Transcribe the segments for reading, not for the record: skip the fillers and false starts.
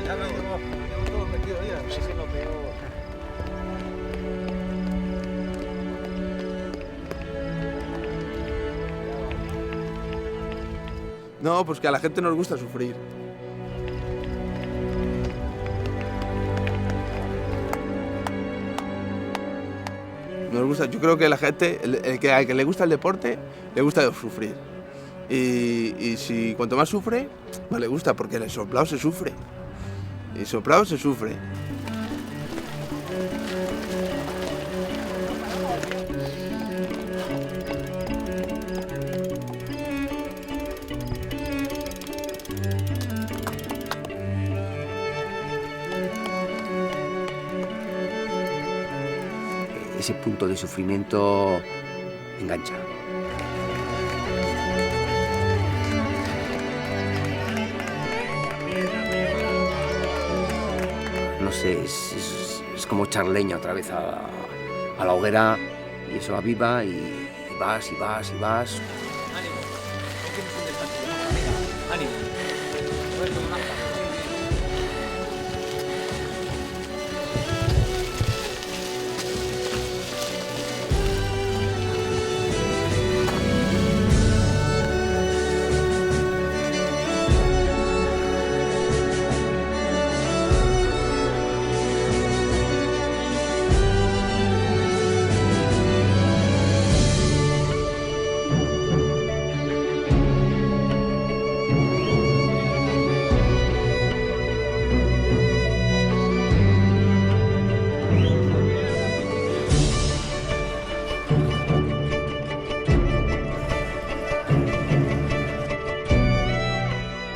Ya lo llevo todo metido ya. Sí, lo peor. No, pues que a la gente nos gusta sufrir. Nos gusta, yo creo que la gente, al que le gusta el deporte, le gusta sufrir. Y si cuanto más sufre, más le gusta, porque el soplado se sufre. Y soplado se sufre. Ese punto de sufrimiento engancha. No sé, es como echar leña otra vez a la hoguera y eso aviva y vas y vas y vas. Ánimo, no tienes un descanso. Ánimo.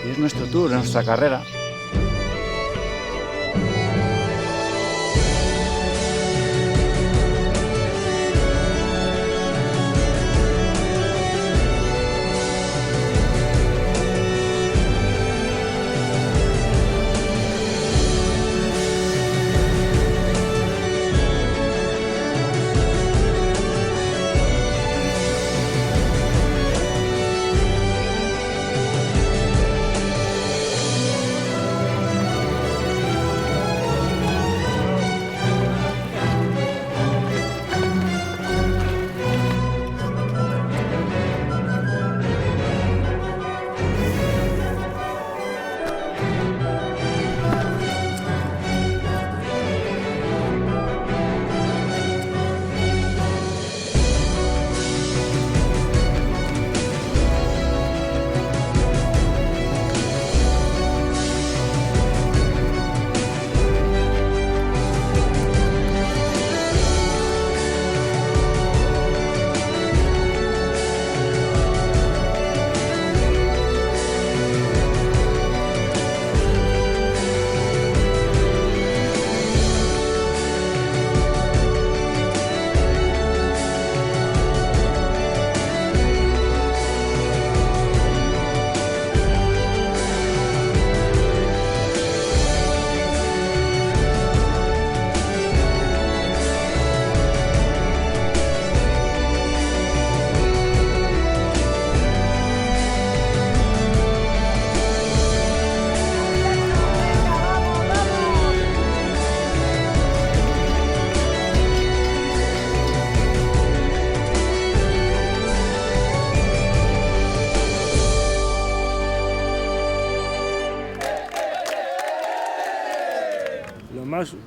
Es nuestro tour, nuestra carrera.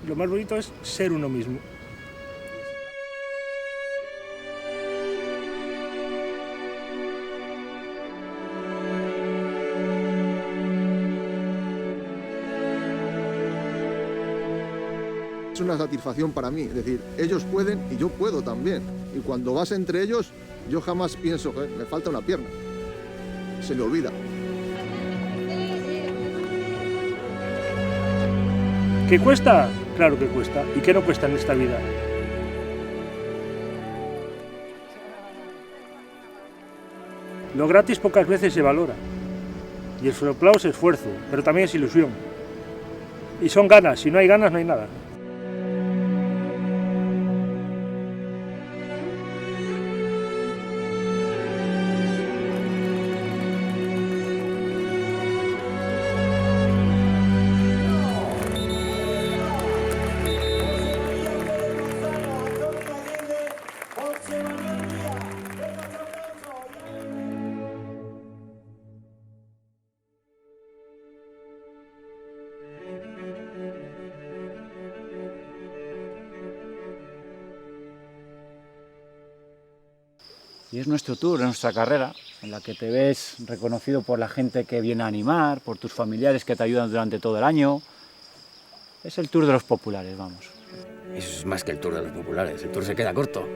Lo más bonito es ser uno mismo. Es una satisfacción para mí, es decir, ellos pueden y yo puedo también. Y cuando vas entre ellos, yo jamás pienso que me falta una pierna. Se le olvida. ¿Qué cuesta? Claro que cuesta. ¿Y qué no cuesta en esta vida? Lo gratis pocas veces se valora. Y el soplado es esfuerzo, pero también es ilusión. Y son ganas. Si no hay ganas, no hay nada. Y es nuestro tour, es nuestra carrera, en la que te ves reconocido por la gente que viene a animar, por tus familiares que te ayudan durante todo el año. Es el tour de los populares, vamos. Eso es más que el Tour de los populares, el Tour se queda corto.